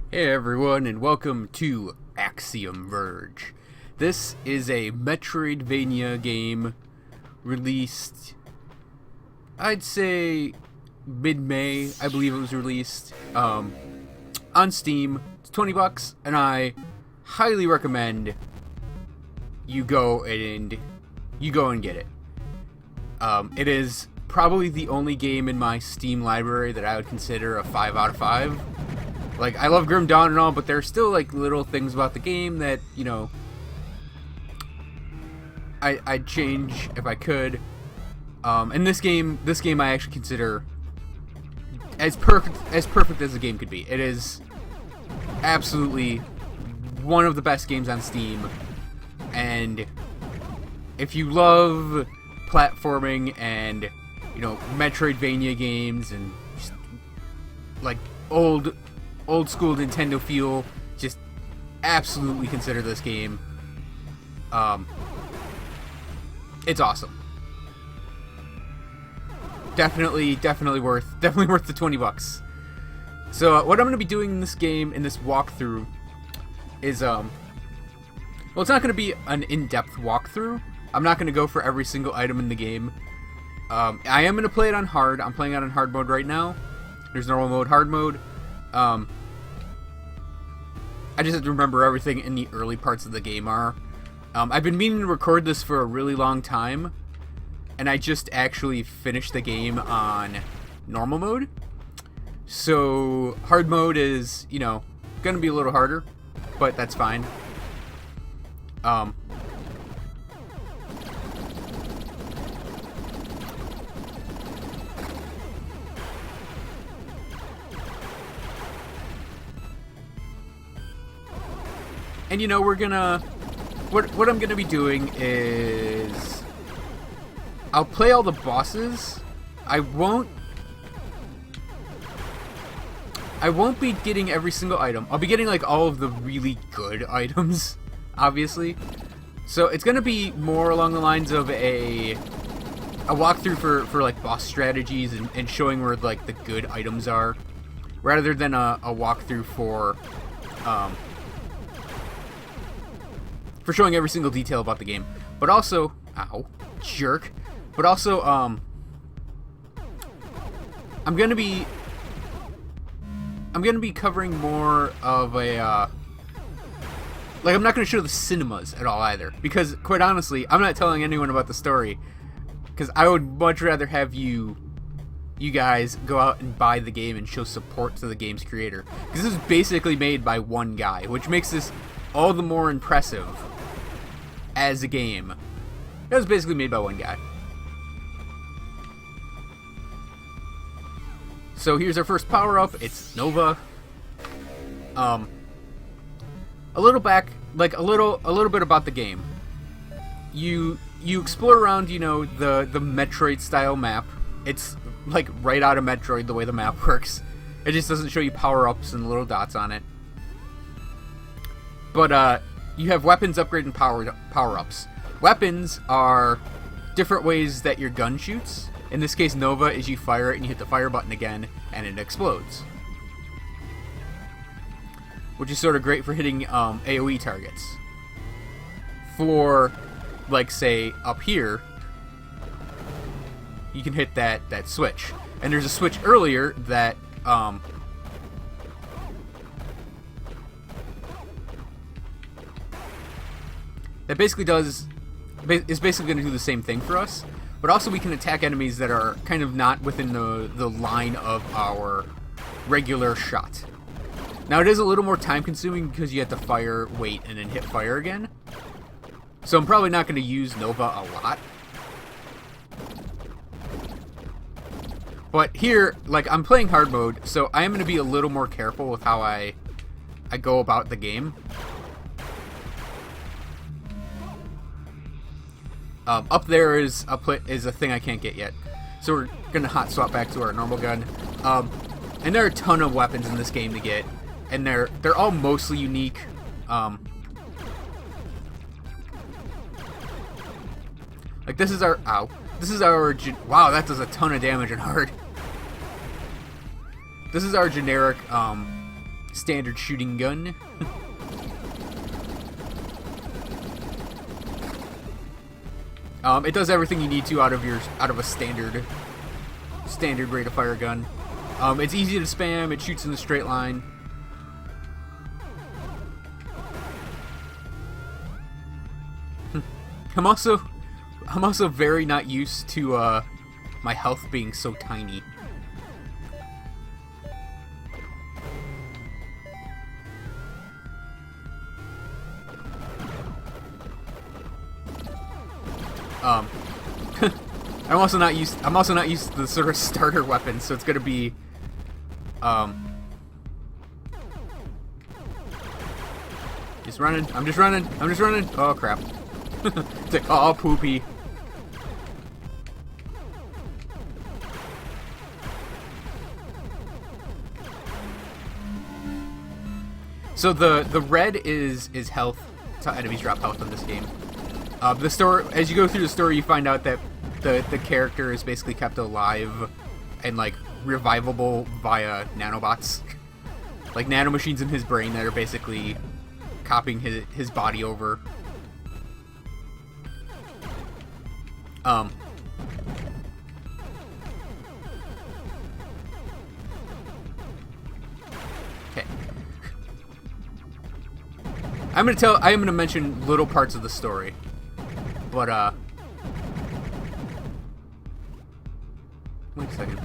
Hey everyone, and welcome to Axiom Verge. This is a Metroidvania game released, I'd say, mid-May. I believe it was released on Steam. It's $20, and I highly recommend you go and get it. It is probably the only game in my Steam library that I would consider a 5 out of 5. Like, I love Grim Dawn and all, but there's still, like, little things about the game that, you know, I'd change if I could. And this game I actually consider as perfect as a game could be. It is absolutely one of the best games on Steam. And if you love platforming and, you know, Metroidvania games and just, like, old school Nintendo feel, just absolutely consider this game. It's awesome. Definitely worth the $20. So what I'm going to be doing in this game, in this walkthrough, is well, it's not going to be an in-depth walkthrough. I'm not going to go for every single item in the game. I am going to play it on hard. I'm playing it on hard mode right now. There's normal mode, hard mode. I just have to remember everything in the early parts of the game are. I've been meaning to record this for a really long time, and I just actually finished the game on normal mode. So hard mode is, you know, gonna be a little harder, but that's fine. And you know, we're gonna... What I'm gonna be doing is... I'll play all the bosses. I won't be getting every single item. I'll be getting, like, all of the really good items, obviously. So it's gonna be more along the lines of a walkthrough for like, boss strategies and showing where, like, the good items are, rather than a walkthrough for showing every single detail about the game. But also, ow, jerk. But also, I'm gonna be covering more of a, like, I'm not gonna show the cinemas at all either, because quite honestly, I'm not telling anyone about the story, because I would much rather have you guys go out and buy the game and show support to the game's creator, because this is basically made by one guy, which makes this all the more impressive as a game. It was basically made by one guy. So here's our first power-up. It's Nova. A little bit about the game. You explore around, you know, the Metroid style map. It's like right out of Metroid the way the map works. It just doesn't show you power-ups and little dots on it. But you have weapons upgrade and power-ups. Weapons are different ways that your gun shoots. In this case, Nova is you fire it and you hit the fire button again and it explodes. Which is sort of great for hitting AoE targets. For, like, say, up here, you can hit that switch. And there's a switch earlier that that basically is basically going to do the same thing for us, but also we can attack enemies that are kind of not within the line of our regular shot. Now, it is a little more time consuming because you have to fire, wait, and then hit fire again. So I'm probably not going to use Nova a lot. But here, like, I'm playing hard mode, so I am going to be a little more careful with how I go about the game. Up there is a thing I can't get yet, so we're gonna hot swap back to our normal gun. And there are a ton of weapons in this game to get, and they're all mostly unique. Like, this is our wow, that does a ton of damage and hard. This is our generic standard shooting gun. It does everything you need to out of a standard rate of fire gun. It's easy to spam. It shoots in a straight line. I'm also very not used to my health being so tiny. I'm also not used to the sort of starter weapon, so it's gonna be just running. I'm just running. Oh crap. It's like, oh poopy. So the red is health. That's how enemies drop health in this game. The story, as you go through the story, you find out that the character is basically kept alive and like revivable via nanobots, like nanomachines in his brain that are basically copying his body over. Okay. I am gonna mention little parts of the story, but wait a second.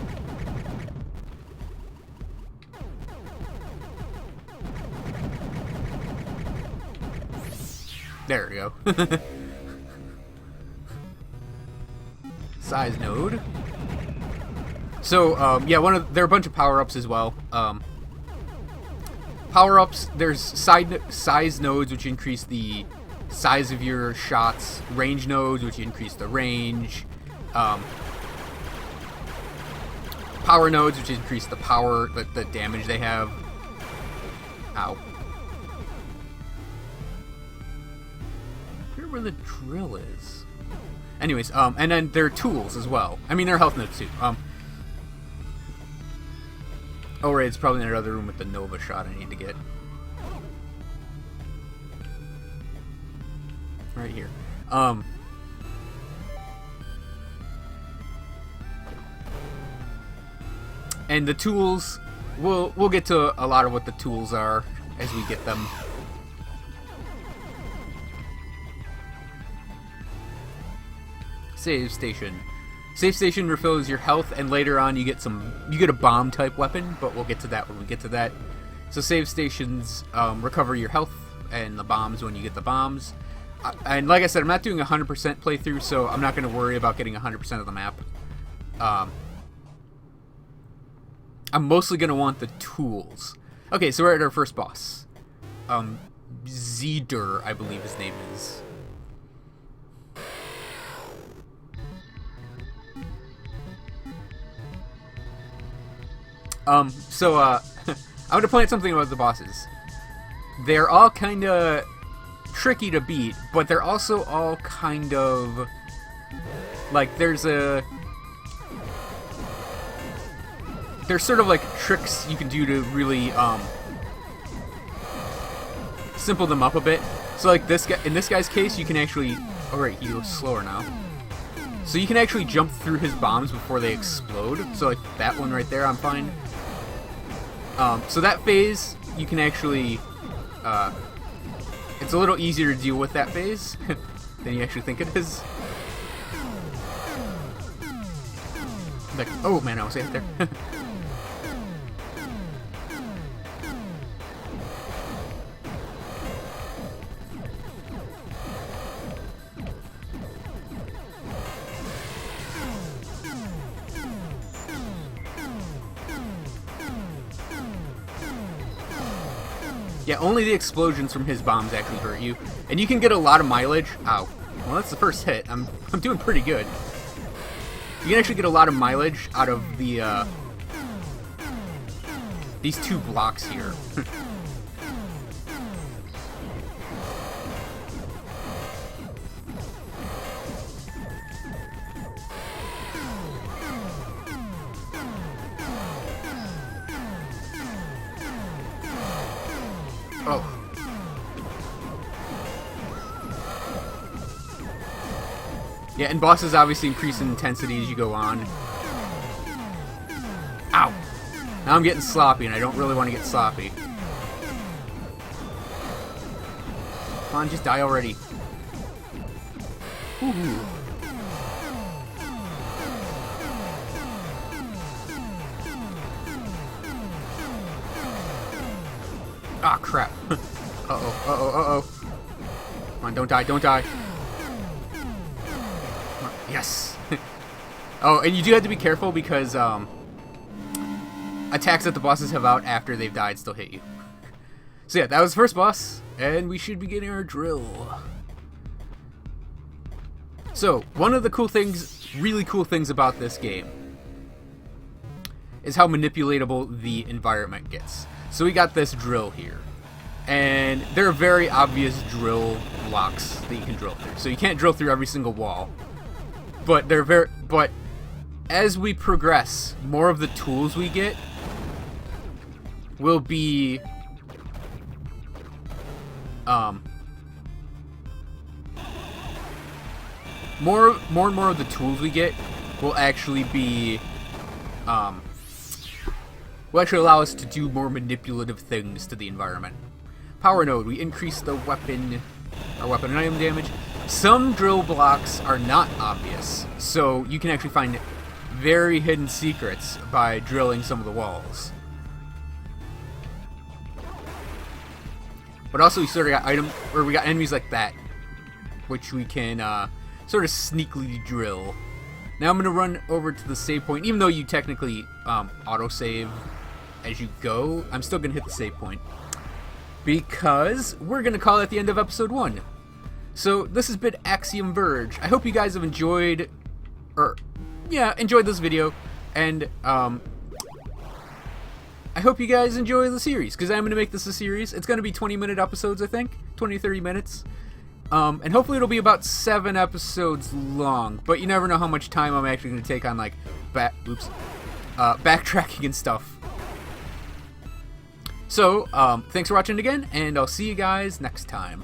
There we go. Size node. So, yeah, there are a bunch of power-ups as well. Power-ups, there's size nodes, which increase the size of your shots. Range nodes, which increase the range. Power nodes, which increase the power, the damage they have. Ow. Where the drill is. Anyways, and then there are tools as well. I mean, there are health nodes too. Oh right, it's probably in another room with the Nova shot I need to get. Right here. And the tools, we'll get to a lot of what the tools are as we get them. Save station. Save station refills your health, and later on you get a bomb type weapon, but we'll get to that when we get to that. So save stations recover your health and the bombs when you get the bombs. And like I said, I'm not doing a 100% playthrough, so I'm not going to worry about getting 100% of the map. I'm mostly going to want the tools. Okay, so we're at our first boss. Zeder, I believe his name is. So, I'm gonna point out something about the bosses. They're all kinda tricky to beat, but they're also all kind of... like, there's sort of like tricks you can do to really, simple them up a bit. So like this guy, in this guy's case, you can actually... oh right, he goes slower now. So you can actually jump through his bombs before they explode. So like that one right there, I'm fine. So that phase, you can actually, it's a little easier to deal with that phase than you actually think it is. Like, oh man, I was safe there. Yeah, only the explosions from his bombs actually hurt you. And you can get a lot of mileage. Ow. Well, that's the first hit. I'm doing pretty good. You can actually get a lot of mileage out of the, these two blocks here. Oh. Yeah, and bosses obviously increase in intensity as you go on. Ow! Now I'm getting sloppy, and I don't really want to get sloppy. Come on, just die already. Ooh. Ah, crap. Uh-oh, uh-oh, uh-oh. Come on, don't die, don't die. Yes! Oh, and you do have to be careful because, attacks that the bosses have out after they've died still hit you. So yeah, that was the first boss, and we should be getting our drill. So, one of the cool things, really cool things about this game is how manipulatable the environment gets. So we got this drill here, and there are very obvious drill blocks that you can drill through. So you can't drill through every single wall, but but as we progress, more of the tools we get will be more and more of the tools we get will actually be will actually allow us to do more manipulative things to the environment. Power node, we increase the weapon and item damage. Some drill blocks are not obvious, so you can actually find very hidden secrets by drilling some of the walls. But also we sort of got we got enemies like that, which we can sort of sneakily drill. Now I'm gonna run over to the save point, even though you technically autosave as you go. I'm still gonna hit the save point because we're gonna call it the end of episode 1. So this has been Axiom Verge. I hope you guys have enjoyed this video, and I hope you guys enjoy the series, because I'm going to make this a series. It's going to be 20-minute episodes, I think. 20 to 30 minutes. And hopefully it'll be about 7 episodes long, but you never know how much time I'm actually going to take on, like, backtracking and stuff. So, thanks for watching again, and I'll see you guys next time.